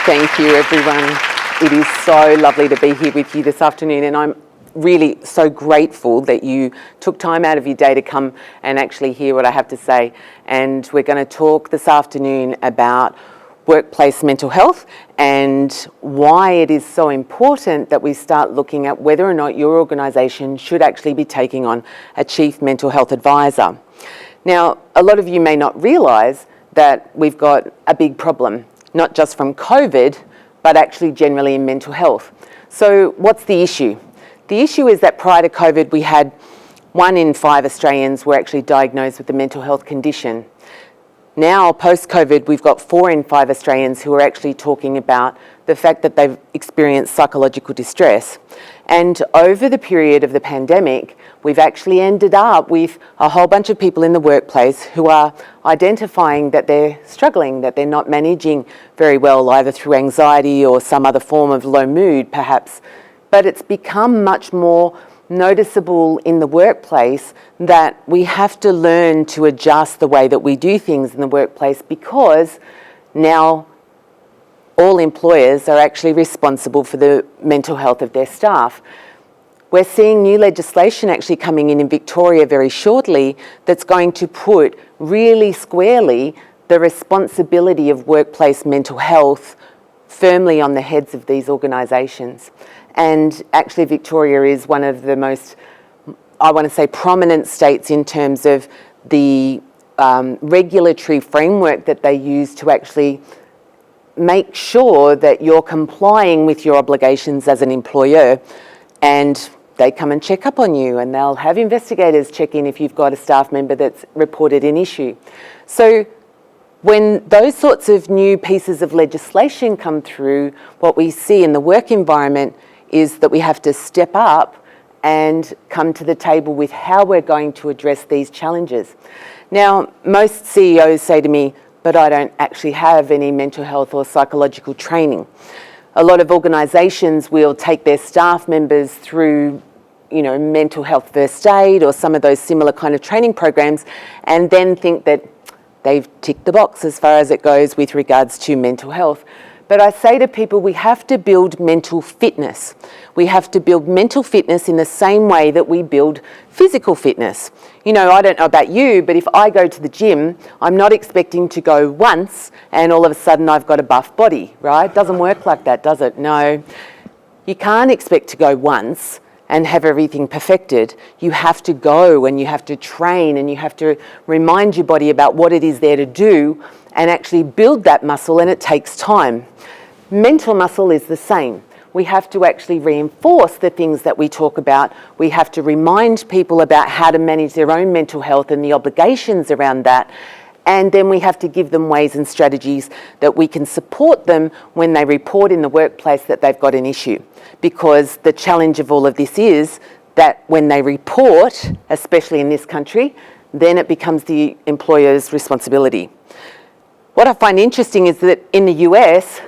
Thank you, everyone. It is so lovely to be here with you this afternoon, and I'm really so grateful that you took time out of your day to come and actually hear what I have to say. And we're going to talk this afternoon about workplace mental health and why it is so important that we start looking at whether or not your organisation should actually be taking on a chief mental health advisor. Now, a lot of you may not realise that we've got a big problem, not just from COVID, but actually generally in mental health. So what's the issue? The issue is that prior to COVID, we had 1 in 5 Australians were actually diagnosed with a mental health condition. Now, post-COVID, we've got 4 in 5 Australians who are actually talking about the fact that they've experienced psychological distress. And over the period of the pandemic, we've actually ended up with a whole bunch of people in the workplace who are identifying that they're struggling, that they're not managing very well, either through anxiety or some other form of low mood, perhaps. But it's become much more noticeable in the workplace that we have to learn to adjust the way that we do things in the workplace, because now all employers are actually responsible for the mental health of their staff. We're seeing new legislation actually coming in Victoria very shortly that's going to put really squarely the responsibility of workplace mental health firmly on the heads of these organisations. And actually Victoria is one of the most, I want to say, prominent states in terms of the regulatory framework that they use to actually make sure that you're complying with your obligations as an employer. And they come and check up on you, and they'll have investigators check in if you've got a staff member that's reported an issue. So when those sorts of new pieces of legislation come through, what we see in the work environment is that we have to step up and come to the table with how we're going to address these challenges. Now, most CEOs say to me, but I don't actually have any mental health or psychological training. A lot of organisations will take their staff members through, mental health first aid or some of those similar kind of training programs, and then think that they've ticked the box as far as it goes with regards to mental health. But I say to people, we have to build mental fitness. We have to build mental fitness in the same way that we build physical fitness. I don't know about you, but if I go to the gym, I'm not expecting to go once and all of a sudden I've got a buff body, right? It doesn't work like that, does it? No. You can't expect to go once and have everything perfected. You have to go and you have to train and you have to remind your body about what it is there to do and actually build that muscle, and it takes time. Mental muscle is the same. We have to actually reinforce the things that we talk about. We have to remind people about how to manage their own mental health and the obligations around that. And then we have to give them ways and strategies that we can support them when they report in the workplace that they've got an issue. Because the challenge of all of this is that when they report, especially in this country, then it becomes the employer's responsibility. What I find interesting is that in the US,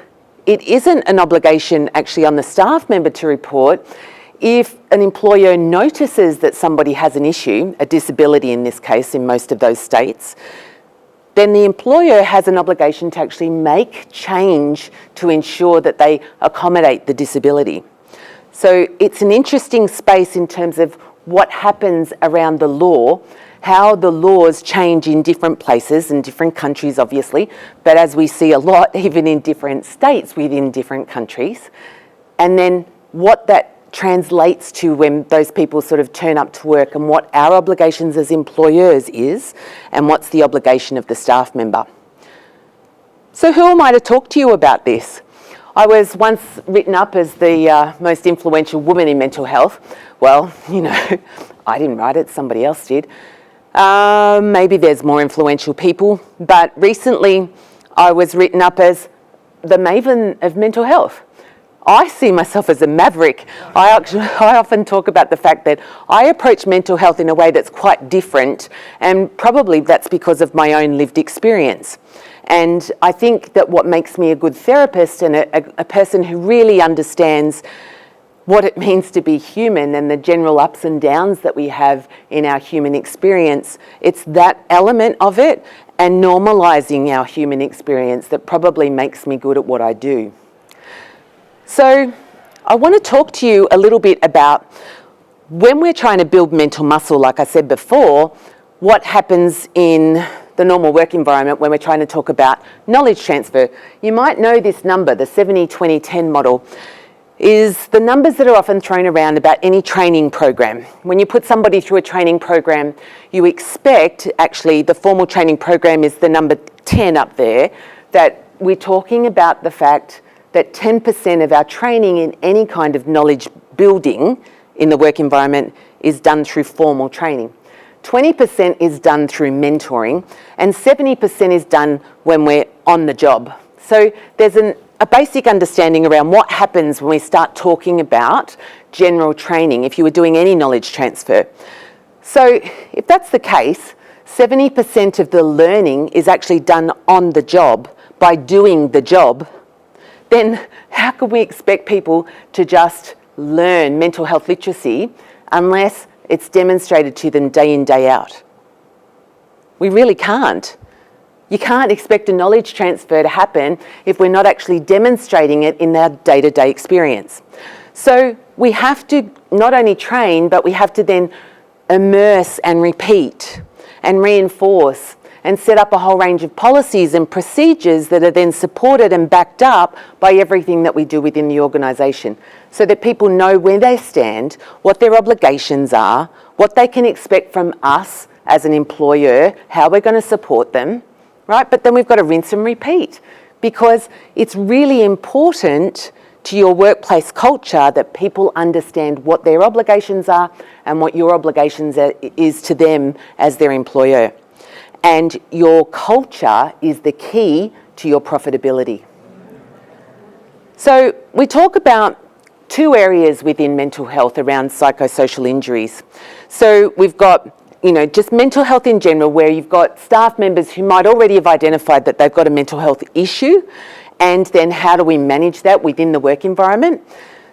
it isn't an obligation actually on the staff member to report. If an employer notices that somebody has an issue, a disability in this case in most of those states, then the employer has an obligation to actually make change to ensure that they accommodate the disability. So it's an interesting space in terms of what happens around the law, how the laws change in different places and different countries, obviously, but as we see a lot, even in different states within different countries, and then what that translates to when those people sort of turn up to work and what our obligations as employers is and what's the obligation of the staff member. So who am I to talk to you about this? I was once written up as the most influential woman in mental health. Well, I didn't write it, somebody else did. Maybe there's more influential people, but recently I was written up as the maven of mental health. I see myself as a maverick. I often talk about the fact that I approach mental health in a way that's quite different, and probably that's because of my own lived experience. And I think that what makes me a good therapist and a person who really understands what it means to be human and the general ups and downs that we have in our human experience, it's that element of it and normalising our human experience that probably makes me good at what I do. So I want to talk to you a little bit about when we're trying to build mental muscle, like I said before, what happens in the normal work environment when we're trying to talk about knowledge transfer. You might know this number, the 70-20-10 model, is the numbers that are often thrown around about any training program. When you put somebody through a training program, you expect, actually the formal training program is the number 10 up there, that we're talking about the fact that 10% of our training in any kind of knowledge building in the work environment is done through formal training. 20% is done through mentoring, and 70% is done when we're on the job. So there's a basic understanding around what happens when we start talking about general training, if you were doing any knowledge transfer. So if that's the case, 70% of the learning is actually done on the job by doing the job, then how could we expect people to just learn mental health literacy unless it's demonstrated to them day in, day out? We really can't. You can't expect a knowledge transfer to happen if we're not actually demonstrating it in our day-to-day experience. So we have to not only train, but we have to then immerse and repeat and reinforce and set up a whole range of policies and procedures that are then supported and backed up by everything that we do within the organisation, so that people know where they stand, what their obligations are, what they can expect from us as an employer, how we're going to support them, right? But then we've got to rinse and repeat, because it's really important to your workplace culture that people understand what their obligations are and what your obligations is to them as their employer. And your culture is the key to your profitability. So we talk about two areas within mental health around psychosocial injuries. So we've got, just mental health in general, where you've got staff members who might already have identified that they've got a mental health issue, and then how do we manage that within the work environment?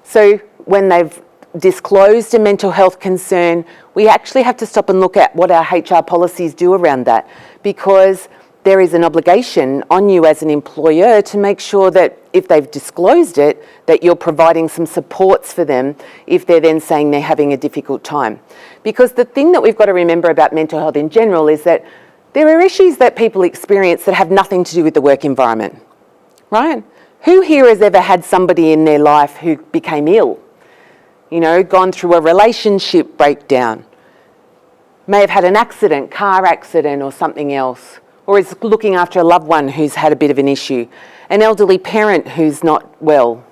So when they've disclosed a mental health concern, we actually have to stop and look at what our HR policies do around that, because there is an obligation on you as an employer to make sure that if they've disclosed it, that you're providing some supports for them if they're then saying they're having a difficult time. Because the thing that we've got to remember about mental health in general is that there are issues that people experience that have nothing to do with the work environment, right? Who here has ever had somebody in their life who became ill? Gone through a relationship breakdown, may have had an accident, car accident or something else, or is looking after a loved one who's had a bit of an issue, an elderly parent who's not well.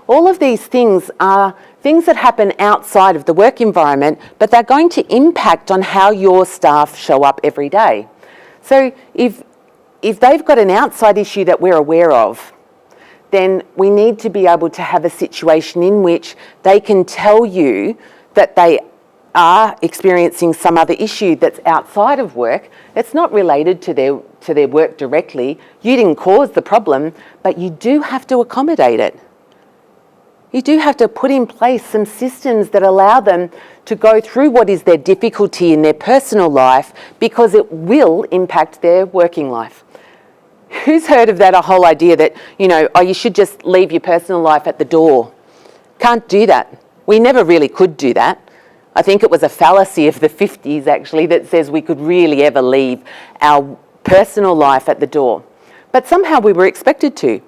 All of these things are things that happen outside of the work environment, but they're going to impact on how your staff show up every day. So if they've got an outside issue that we're aware of, then we need to be able to have a situation in which they can tell you that they are experiencing some other issue that's outside of work. It's not related to their work directly. You didn't cause the problem, but you do have to accommodate it. You do have to put in place some systems that allow them to go through what is their difficulty in their personal life, because it will impact their working life. Who's heard of that, a whole idea that, you should just leave your personal life at the door? Can't do that. We never really could do that. I think it was a fallacy of the 50s, actually, that says we could really ever leave our personal life at the door. But somehow we were expected to.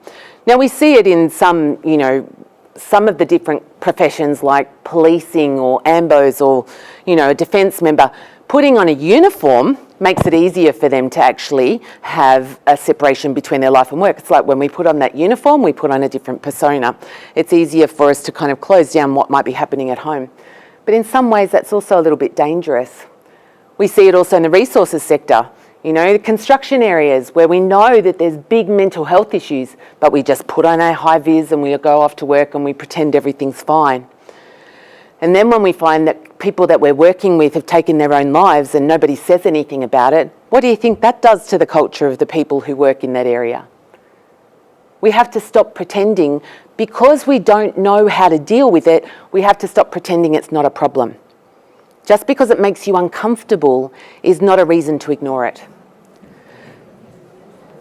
Now we see it in some of the different professions like policing or AMBOs or, a defence member. Putting on a uniform makes it easier for them to actually have a separation between their life and work. It's like when we put on that uniform, we put on a different persona. It's easier for us to kind of close down what might be happening at home. But in some ways, that's also a little bit dangerous. We see it also in the resources sector, the construction areas where we know that there's big mental health issues, but we just put on our high vis and we go off to work and we pretend everything's fine. And then when we find that people that we're working with have taken their own lives and nobody says anything about it, what do you think that does to the culture of the people who work in that area? We have to stop pretending. Because we don't know how to deal with it, we have to stop pretending it's not a problem. Just because it makes you uncomfortable is not a reason to ignore it.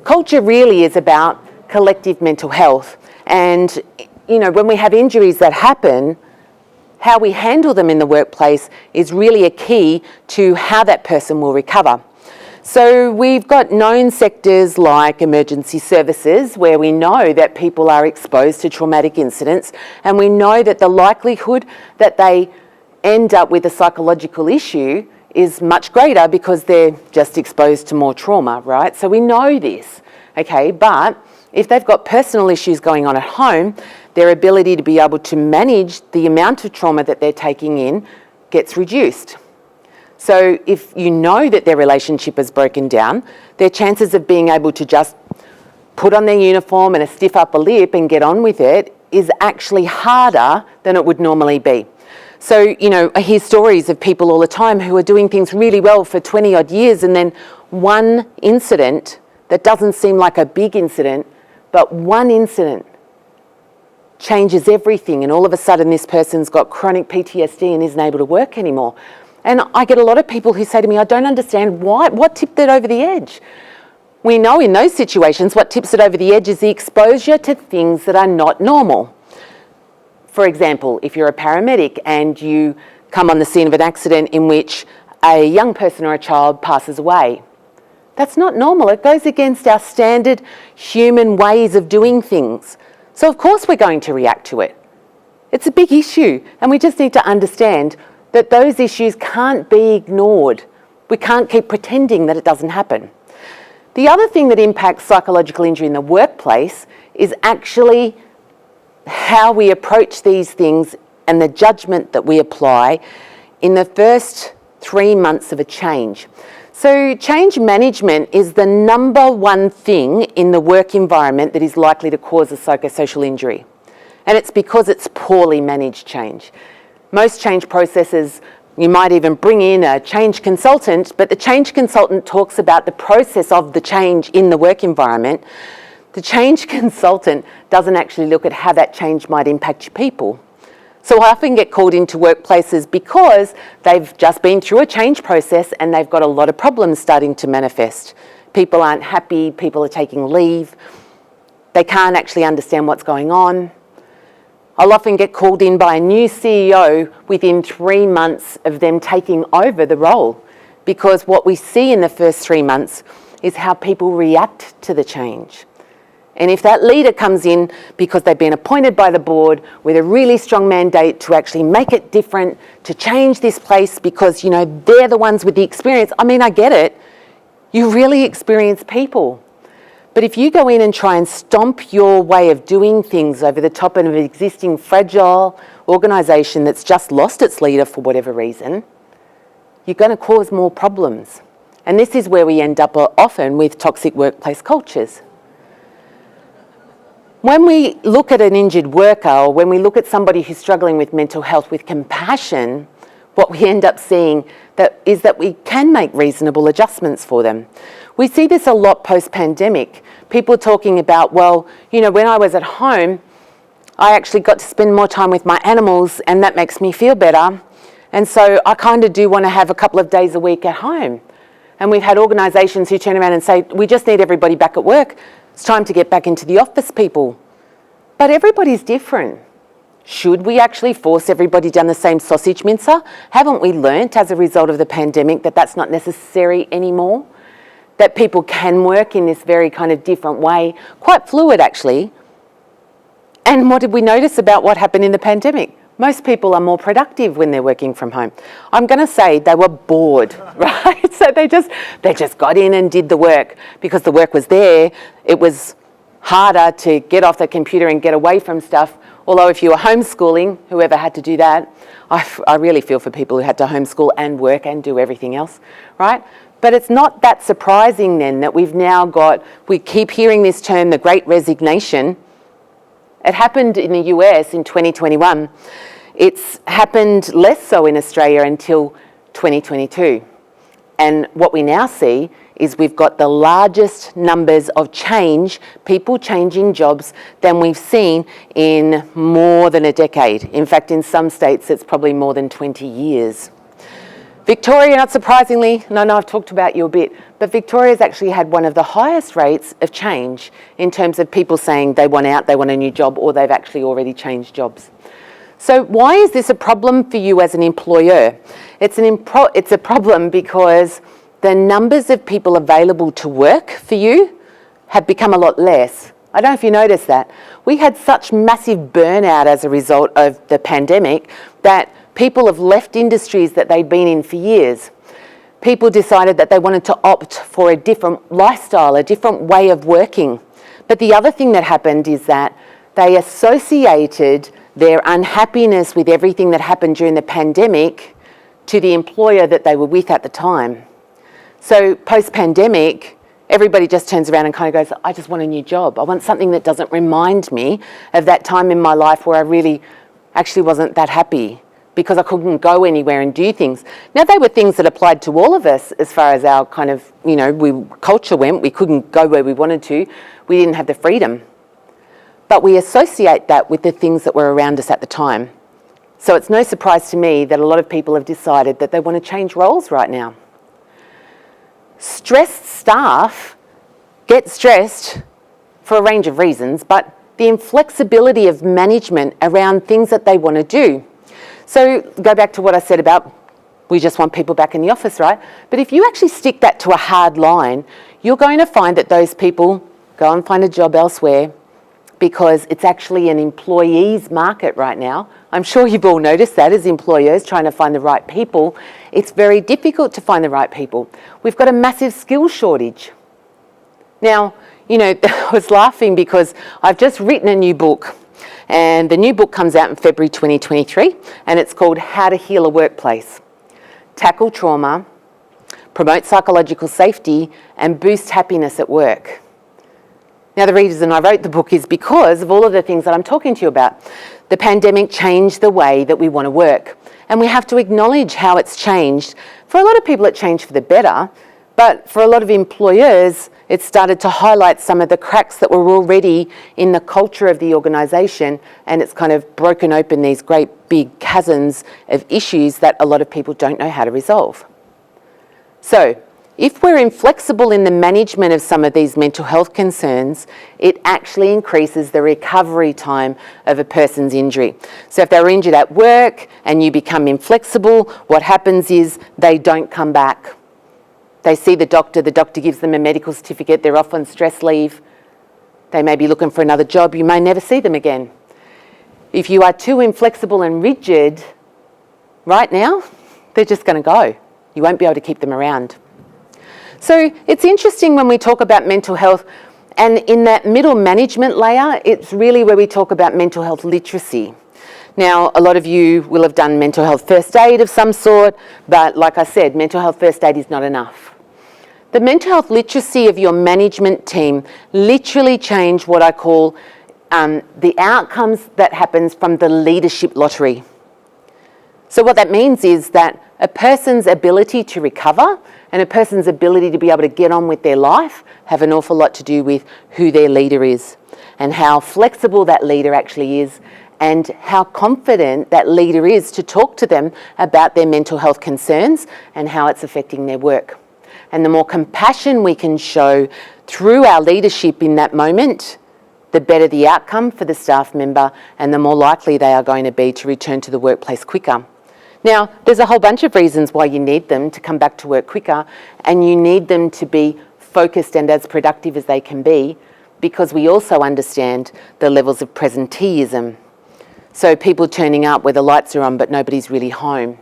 Culture really is about collective mental health, and when we have injuries that happen, how we handle them in the workplace is really a key to how that person will recover. So we've got known sectors like emergency services where we know that people are exposed to traumatic incidents, and we know that the likelihood that they end up with a psychological issue is much greater because they're just exposed to more trauma, right? So we know this, okay? But if they've got personal issues going on at home, their ability to be able to manage the amount of trauma that they're taking in gets reduced. So if you know that their relationship has broken down, their chances of being able to just put on their uniform and a stiff upper lip and get on with it is actually harder than it would normally be. So, I hear stories of people all the time who are doing things really well for 20 odd years, and then one incident that doesn't seem like a big incident, but one incident changes everything, and all of a sudden this person's got chronic PTSD and isn't able to work anymore. And I get a lot of people who say to me, I don't understand what tipped it over the edge. We know in those situations what tips it over the edge is the exposure to things that are not normal. For example, if you're a paramedic and you come on the scene of an accident in which a young person or a child passes away, that's not normal. It goes against our standard human ways of doing things. So of course we're going to react to it. It's a big issue, and we just need to understand that those issues can't be ignored. We can't keep pretending that it doesn't happen. The other thing that impacts psychological injury in the workplace is actually how we approach these things and the judgment that we apply in the first 3 months of a change. So change management is the number one thing in the work environment that is likely to cause a psychosocial injury. And it's because it's poorly managed change. Most change processes, you might even bring in a change consultant, but the change consultant talks about the process of the change in the work environment. The change consultant doesn't actually look at how that change might impact your people. So I often get called into workplaces because they've just been through a change process and they've got a lot of problems starting to manifest. People aren't happy, people are taking leave, they can't actually understand what's going on. I'll often get called in by a new CEO within 3 months of them taking over the role, because what we see in the first 3 months is how people react to the change. And if that leader comes in because they've been appointed by the board with a really strong mandate to actually make it different, to change this place because, they're the ones with the experience. I mean, I get it. You really experience people. But if you go in and try and stomp your way of doing things over the top of an existing fragile organisation that's just lost its leader for whatever reason, you're going to cause more problems. And this is where we end up often with toxic workplace cultures. When we look at an injured worker, or when we look at somebody who's struggling with mental health with compassion, what we end up seeing is that we can make reasonable adjustments for them. We see this a lot post-pandemic. People talking about, when I was at home, I actually got to spend more time with my animals and that makes me feel better. And so I kind of do want to have a couple of days a week at home. And we've had organisations who turn around and say, we just need everybody back at work. It's time to get back into the office, people. But everybody's different. Should we actually force everybody down the same sausage mincer? Haven't we learnt as a result of the pandemic that that's not necessary anymore? That people can work in this very kind of different way, quite fluid actually. And what did we notice about what happened in the pandemic? Most people are more productive when they're working from home. I'm going to say they were bored, right? So they just got in and did the work because the work was there. It was harder to get off the computer and get away from stuff. Although if you were homeschooling, whoever had to do that, I really feel for people who had to homeschool and work and do everything else, right? But it's not that surprising then that we keep hearing this term, the Great Resignation. It happened in the US in 2021. It's happened less so in Australia until 2022. And what we now see is we've got the largest numbers of people changing jobs than we've seen in more than a decade. In fact, in some states, it's probably more than 20 years. Victoria, not surprisingly, no, I've talked about you a bit, but Victoria's actually had one of the highest rates of change in terms of people saying they want out, they want a new job, or they've actually already changed jobs. So why is this a problem for you as an employer? It's a problem because the numbers of people available to work for you have become a lot less. I don't know if you noticed that. We had such massive burnout as a result of the pandemic that people have left industries that they'd been in for years. People decided that they wanted to opt for a different lifestyle, a different way of working. But the other thing that happened is that they associated their unhappiness with everything that happened during the pandemic to the employer that they were with at the time. So post-pandemic, everybody just turns around and kind of goes, I just want a new job. I want something that doesn't remind me of that time in my life where I really actually wasn't that happy because I couldn't go anywhere and do things. Now, they were things that applied to all of us as far as our kind of, culture went. We couldn't go where we wanted to. We didn't have the freedom. But we associate that with the things that were around us at the time. So it's no surprise to me that a lot of people have decided that they want to change roles right now. Stressed staff get stressed for a range of reasons, but the inflexibility of management around things that they want to do. So go back to what I said about we just want people back in the office, right? But if you actually stick that to a hard line, you're going to find that those people go and find a job elsewhere because it's actually an employee's market right now. I'm sure you've all noticed that as employers trying to find the right people. It's very difficult to find the right people. We've got a massive skills shortage. Now, I was laughing because I've just written a new book, and the new book comes out in February 2023, and it's called How to Heal a Workplace, Tackle Trauma, Promote Psychological Safety, and Boost Happiness at Work. Now, the reason I wrote the book is because of all of the things that I'm talking to you about. The pandemic changed the way that we want to work, and we have to acknowledge how it's changed. For a lot of people, it changed for the better, but for a lot of employers, it started to highlight some of the cracks that were already in the culture of the organisation, and it's kind of broken open these great big chasms of issues that a lot of people don't know how to resolve. So, if we're inflexible in the management of some of these mental health concerns, it actually increases the recovery time of a person's injury. So if they're injured at work and you become inflexible, what happens is they don't come back. They see the doctor gives them a medical certificate, they're off on stress leave, they may be looking for another job, you may never see them again. If you are too inflexible and rigid right now, they're just going to go. You won't be able to keep them around. So it's interesting when we talk about mental health, and in that middle management layer, it's really where we talk about mental health literacy. Now, a lot of you will have done mental health first aid of some sort, but like I said, mental health first aid is not enough. The mental health literacy of your management team literally change what I call the outcomes that happens from the leadership lottery. So what that means is that a person's ability to recover and a person's ability to be able to get on with their life have an awful lot to do with who their leader is and how flexible that leader actually is and how confident that leader is to talk to them about their mental health concerns and how it's affecting their work. And the more compassion we can show through our leadership in that moment, the better the outcome for the staff member and the more likely they are going to be to return to the workplace quicker. Now, there's a whole bunch of reasons why you need them to come back to work quicker, and you need them to be focused and as productive as they can be, because we also understand the levels of presenteeism. So people turning up where the lights are on but nobody's really home.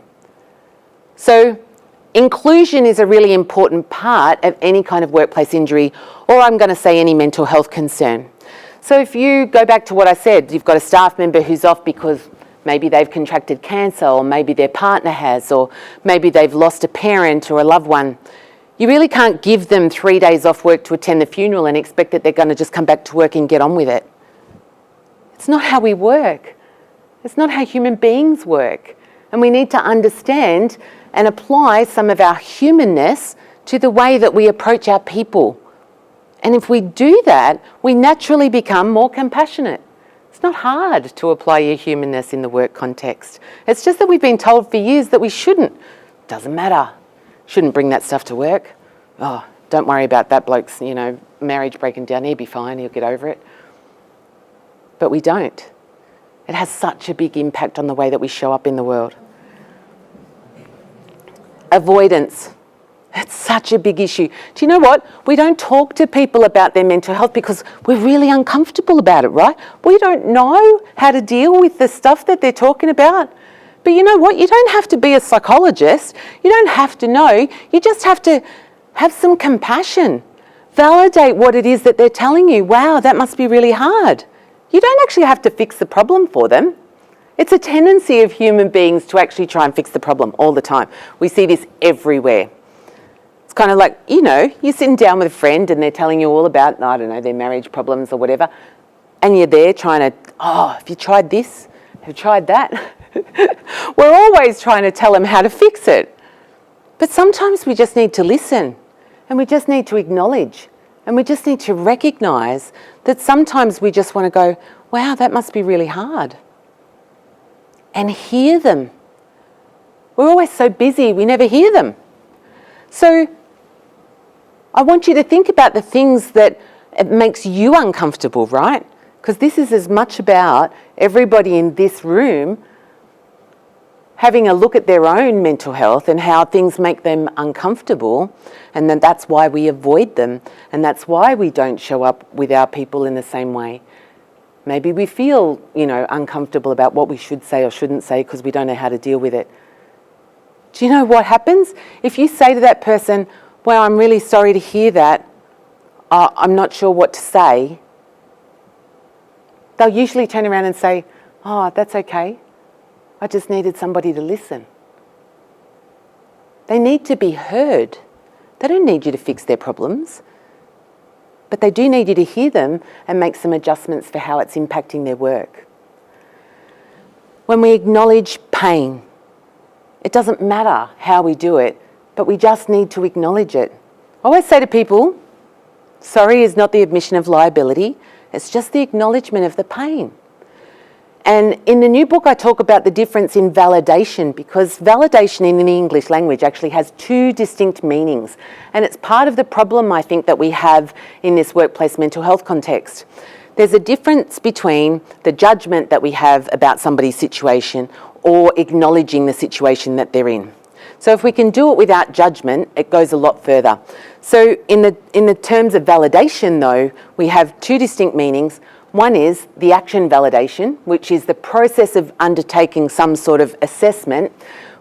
So inclusion is a really important part of any kind of workplace injury, or I'm going to say any mental health concern. So if you go back to what I said, you've got a staff member who's off because maybe they've contracted cancer, or maybe their partner has, or maybe they've lost a parent or a loved one. You really can't give them 3 days off work to attend the funeral and expect that they're going to just come back to work and get on with it. It's not how we work. It's not how human beings work. And we need to understand and apply some of our humanness to the way that we approach our people. And if we do that, we naturally become more compassionate. It's not hard to apply your humanness in the work context. It's just that we've been told for years that we shouldn't. Doesn't matter. Shouldn't bring that stuff to work. Oh, don't worry about that bloke's, marriage breaking down. He'll be fine. He'll get over it. But we don't. It has such a big impact on the way that we show up in the world. Avoidance. It's such a big issue. Do you know what? We don't talk to people about their mental health because we're really uncomfortable about it, right? We don't know how to deal with the stuff that they're talking about. But you know what? You don't have to be a psychologist. You don't have to know. You just have to have some compassion. Validate what it is that they're telling you. Wow, that must be really hard. You don't actually have to fix the problem for them. It's a tendency of human beings to actually try and fix the problem all the time. We see this everywhere. It's kind of like, you're sitting down with a friend and they're telling you all about, I don't know, their marriage problems or whatever, and you're there trying to, have you tried this? Have you tried that? We're always trying to tell them how to fix it. But sometimes we just need to listen, and we just need to acknowledge, and we just need to recognise that sometimes we just want to go, wow, that must be really hard. And hear them. We're always so busy, we never hear them. So I want you to think about the things that it makes you uncomfortable, right? Because this is as much about everybody in this room having a look at their own mental health and how things make them uncomfortable, and then that's why we avoid them, and that's why we don't show up with our people in the same way. Maybe we feel, uncomfortable about what we should say or shouldn't say because we don't know how to deal with it. Do you know what happens? If you say to that person, well, I'm really sorry to hear that, I'm not sure what to say, they'll usually turn around and say, oh, that's okay. I just needed somebody to listen. They need to be heard. They don't need you to fix their problems, but they do need you to hear them and make some adjustments for how it's impacting their work. When we acknowledge pain, it doesn't matter how we do it, but we just need to acknowledge it. I always say to people, sorry is not the admission of liability, it's just the acknowledgement of the pain. And in the new book, I talk about the difference in validation, because validation in the English language actually has two distinct meanings. And it's part of the problem, I think, that we have in this workplace mental health context. There's a difference between the judgment that we have about somebody's situation or acknowledging the situation that they're in. So if we can do it without judgment, it goes a lot further. So in the terms of validation, though, we have two distinct meanings. One is the action validation, which is the process of undertaking some sort of assessment,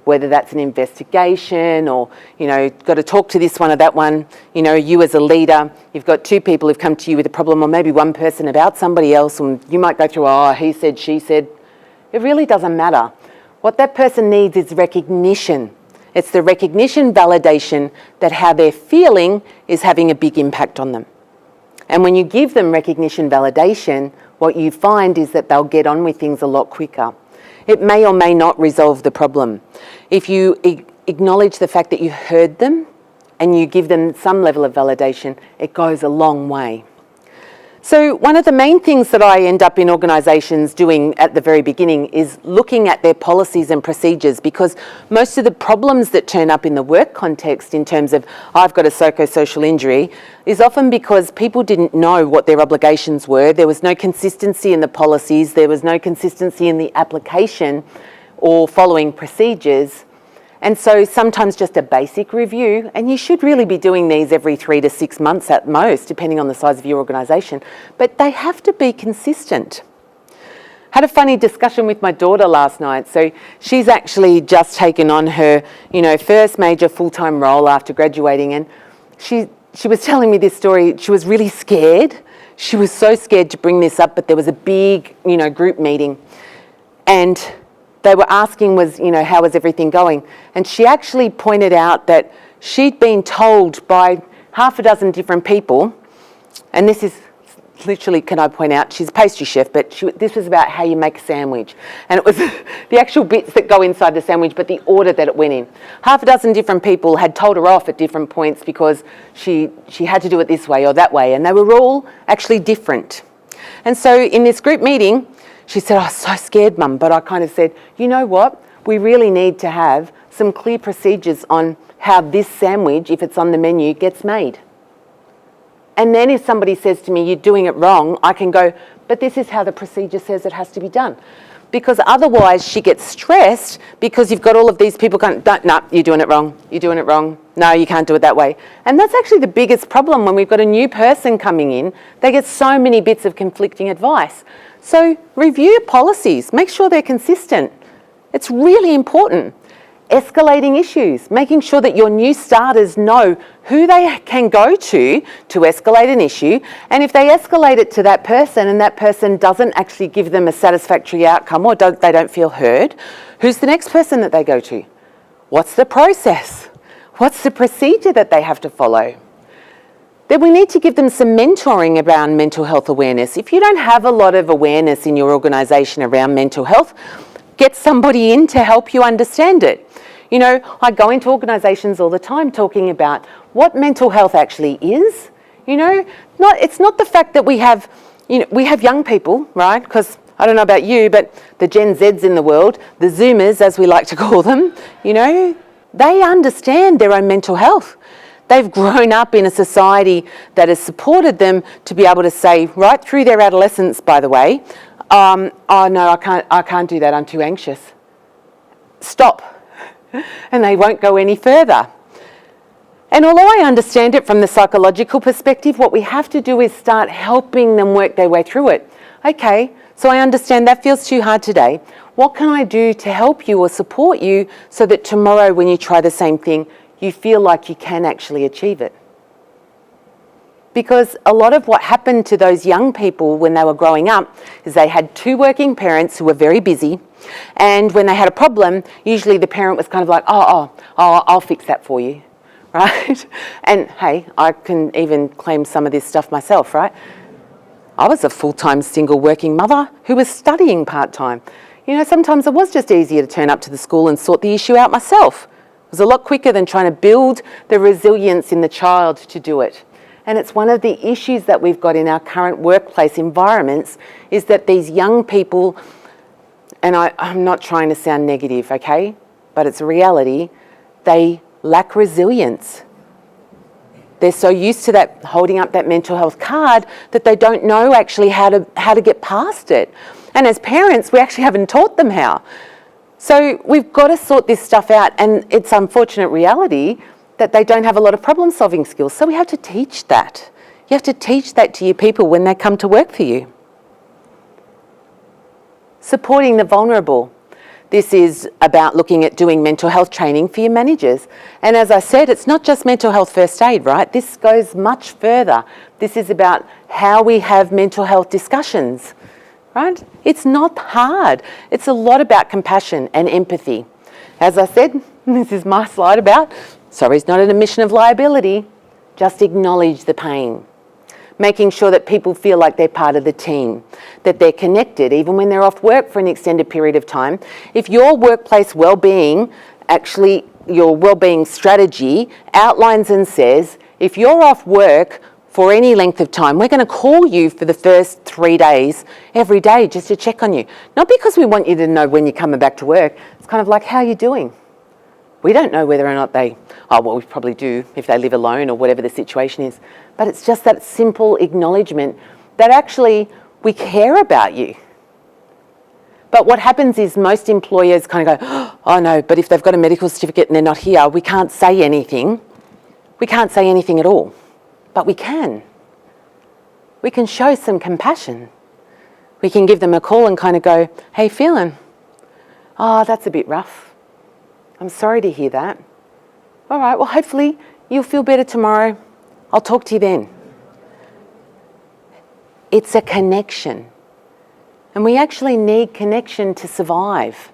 whether that's an investigation or, got to talk to this one or that one. You as a leader, you've got two people who've come to you with a problem, or maybe one person about somebody else, and you might go through, he said, she said. It really doesn't matter. What that person needs is recognition. It's the recognition validation that how they're feeling is having a big impact on them. And when you give them recognition validation, what you find is that they'll get on with things a lot quicker. It may or may not resolve the problem. If you acknowledge the fact that you heard them and you give them some level of validation, it goes a long way. So one of the main things that I end up in organisations doing at the very beginning is looking at their policies and procedures, because most of the problems that turn up in the work context in terms of I've got a psychosocial injury is often because people didn't know what their obligations were. There was no consistency in the policies, there was no consistency in the application or following procedures. And so sometimes just a basic review, and you should really be doing these every 3 to 6 months at most, depending on the size of your organisation, but they have to be consistent. Had a funny discussion with my daughter last night. So she's actually just taken on her, first major full-time role after graduating, and she was telling me this story. She was really scared. She was so scared to bring this up, but there was a big, group meeting, and they were asking how was everything going? And she actually pointed out that she'd been told by half a dozen different people, and this is literally, can I point out, she's a pastry chef, but this was about how you make a sandwich. And it was the actual bits that go inside the sandwich, but the order that it went in. Half a dozen different people had told her off at different points because she had to do it this way or that way, and they were all actually different. And so in this group meeting, she said, I was so scared, Mum, but I kind of said, you know what? We really need to have some clear procedures on how this sandwich, if it's on the menu, gets made. And then if somebody says to me, you're doing it wrong, I can go, but this is how the procedure says it has to be done. Because otherwise she gets stressed because you've got all of these people going, no, you're doing it wrong, you're doing it wrong, no, you can't do it that way. And that's actually the biggest problem when we've got a new person coming in. They get so many bits of conflicting advice. So review your policies, make sure they're consistent. It's really important. Escalating issues, making sure that your new starters know who they can go to escalate an issue, and if they escalate it to that person and that person doesn't actually give them a satisfactory outcome or they don't feel heard, who's the next person that they go to? What's the process? What's the procedure that they have to follow? Then we need to give them some mentoring around mental health awareness. If you don't have a lot of awareness in your organisation around mental health, get somebody in to help you understand it. You know, I go into organisations all the time talking about what mental health actually is. You know, it's not the fact that we have young people, right? Because I don't know about you, but the Gen Zs in the world, the Zoomers as we like to call them, you know, they understand their own mental health. They've grown up in a society that has supported them to be able to say, right through their adolescence, by the way, oh no, I can't do that, I'm too anxious. Stop. And they won't go any further. And although I understand it from the psychological perspective, what we have to do is start helping them work their way through it. Okay, so I understand that feels too hard today. What can I do to help you or support you so that tomorrow when you try the same thing, you feel like you can actually achieve it? Because a lot of what happened to those young people when they were growing up is they had two working parents who were very busy, and when they had a problem, usually the parent was kind of like, oh, I'll fix that for you, right? And hey, I can even claim some of this stuff myself, right? I was a full-time single working mother who was studying part-time. You know, sometimes it was just easier to turn up to the school and sort the issue out myself. It was a lot quicker than trying to build the resilience in the child to do it. And it's one of the issues that we've got in our current workplace environments is that these young people, and I'm not trying to sound negative, okay, but it's a reality, they lack resilience. They're so used to that, holding up that mental health card, that they don't know actually how to get past it. And as parents, we actually haven't taught them how. So we've got to sort this stuff out, and it's unfortunate reality that they don't have a lot of problem-solving skills. So we have to teach that. You have to teach that to your people when they come to work for you. Supporting the vulnerable. This is about looking at doing mental health training for your managers. And as I said, it's not just mental health first aid, right? This goes much further. This is about how we have mental health discussions, right? It's not hard. It's a lot about compassion and empathy. As I said, this is my slide about, sorry, it's not an admission of liability, just acknowledge the pain. Making sure that people feel like they're part of the team, that they're connected, even when they're off work for an extended period of time. If your workplace well-being, actually your well-being strategy outlines and says, if you're off work for any length of time, we're going to call you for the first 3 days, every day, just to check on you. Not because we want you to know when you're coming back to work. It's kind of like, how are you doing? We don't know whether or not we probably do if they live alone or whatever the situation is. But it's just that simple acknowledgement that actually we care about you. But what happens is most employers kind of go, oh no, but if they've got a medical certificate and they're not here, we can't say anything. We can't say anything at all. But we can. We can show some compassion. We can give them a call and kind of go, how you feeling? Oh, that's a bit rough. I'm sorry to hear that. All right, well, hopefully you'll feel better tomorrow. I'll talk to you then. It's a connection. And we actually need connection to survive.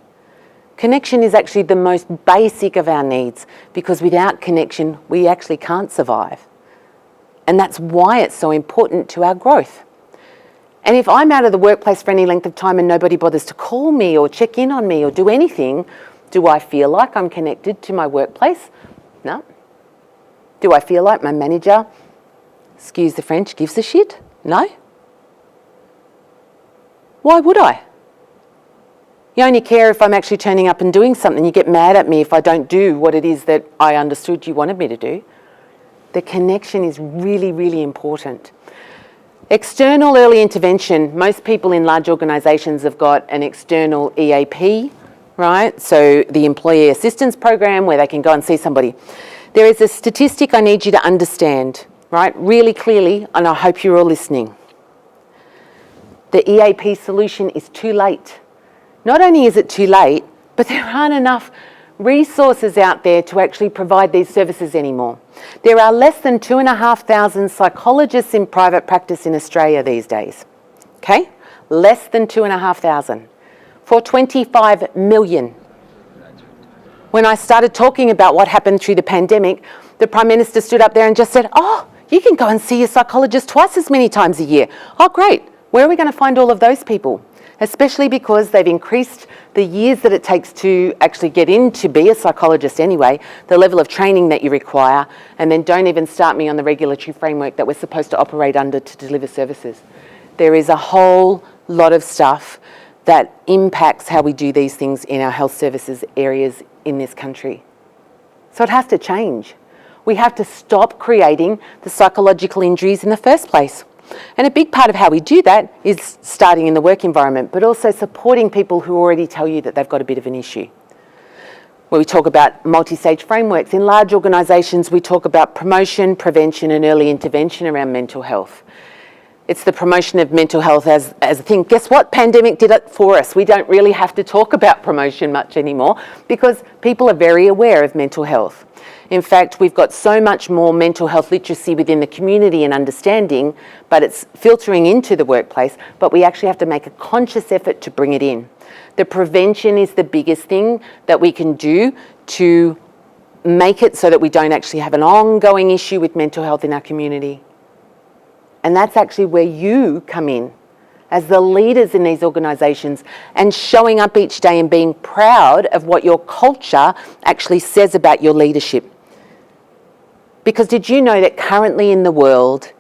Connection is actually the most basic of our needs, because without connection, we actually can't survive. And that's why it's so important to our growth. And if I'm out of the workplace for any length of time and nobody bothers to call me or check in on me or do anything, do I feel like I'm connected to my workplace? No. Do I feel like my manager, excuse the French, gives a shit? No. Why would I? You only care if I'm actually turning up and doing something. You get mad at me if I don't do what it is that I understood you wanted me to do. The connection is really, really important. External early intervention. Most people in large organisations have got an external EAP, right? So the Employee Assistance Program where they can go and see somebody. There is a statistic I need you to understand, right, really clearly, and I hope you're all listening. The EAP solution is too late. Not only is it too late, but there aren't enough resources out there to actually provide these services anymore. There are less than 2,500 psychologists in private practice in Australia these days. Okay? Less than 2,500 for 25 million. When I started talking about what happened through the pandemic, the Prime Minister stood up there and just said, oh, you can go and see your psychologist twice as many times a year. Oh, great. Where are we going to find all of those people? Especially because they've increased the years that it takes to actually get in to be a psychologist anyway, the level of training that you require, and then don't even start me on the regulatory framework that we're supposed to operate under to deliver services. There is a whole lot of stuff that impacts how we do these things in our health services areas in this country. So it has to change. We have to stop creating the psychological injuries in the first place. And a big part of how we do that is starting in the work environment, but also supporting people who already tell you that they've got a bit of an issue. Where we talk about multi-stage frameworks. In large organisations, we talk about promotion, prevention and early intervention around mental health. It's the promotion of mental health as a thing. Guess what? Pandemic did it for us. We don't really have to talk about promotion much anymore because people are very aware of mental health. In fact, we've got so much more mental health literacy within the community and understanding, but it's filtering into the workplace, but we actually have to make a conscious effort to bring it in. The prevention is the biggest thing that we can do to make it so that we don't actually have an ongoing issue with mental health in our community. And that's actually where you come in as the leaders in these organisations and showing up each day and being proud of what your culture actually says about your leadership. Because did you know that currently in the world,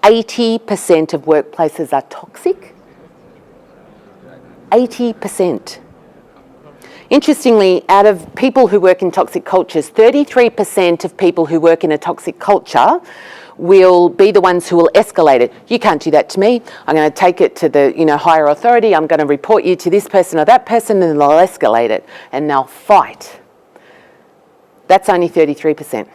80% of workplaces are toxic? 80%. Interestingly, out of people who work in toxic cultures, 33% of people who work in a toxic culture will be the ones who will escalate it. You can't do that to me. I'm going to take it to the higher authority. I'm going to report you to this person or that person, and they'll escalate it and they'll fight. That's only 33%.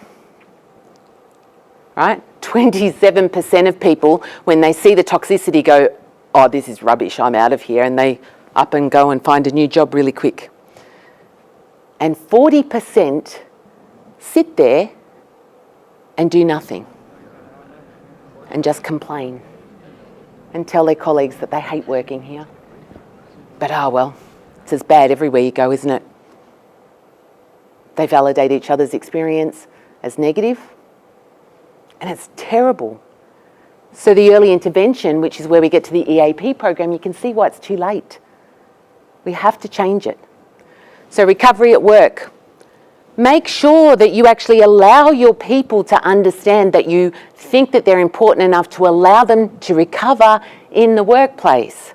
Right? 27% of people, when they see the toxicity, go, oh, this is rubbish, I'm out of here, and they up and go and find a new job really quick. And 40% sit there and do nothing and just complain and tell their colleagues that they hate working here. But well, it's as bad everywhere you go, isn't it? They validate each other's experience as negative, and it's terrible. So the early intervention, which is where we get to the EAP program, you can see why it's too late. We have to change it. So recovery at work. Make sure that you actually allow your people to understand that you think that they're important enough to allow them to recover in the workplace.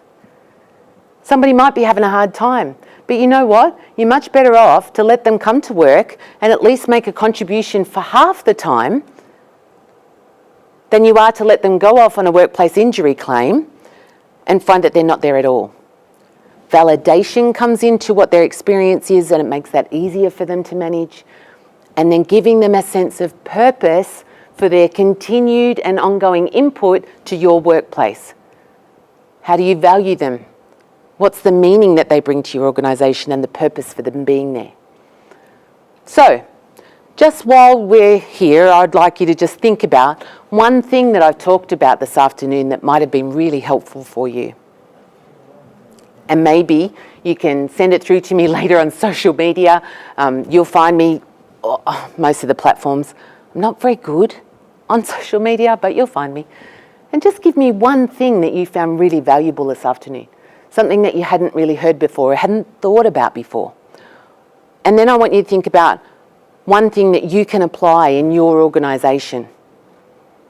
Somebody might be having a hard time, but you know what? You're much better off to let them come to work and at least make a contribution for half the time than you are to let them go off on a workplace injury claim and find that they're not there at all. Validation comes into what their experience is, and it makes that easier for them to manage. And then giving them a sense of purpose for their continued and ongoing input to your workplace. How do you value them? What's the meaning that they bring to your organisation and the purpose for them being there? So, just while we're here, I'd like you to just think about one thing that I've talked about this afternoon that might have been really helpful for you. And maybe you can send it through to me later on social media. You'll find me, most of the platforms. I'm not very good on social media, but you'll find me. And just give me one thing that you found really valuable this afternoon. Something that you hadn't really heard before or hadn't thought about before. And then I want you to think about one thing that you can apply in your organisation.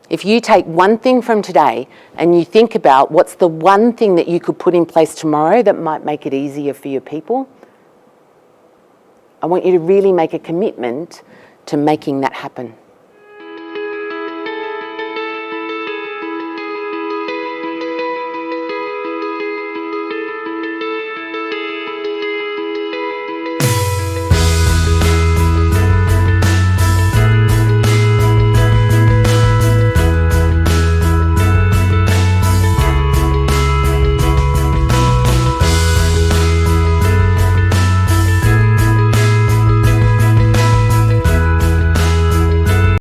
If you take one thing from today and you think about what's the one thing that you could put in place tomorrow that might make it easier for your people, I want you to really make a commitment to making that happen.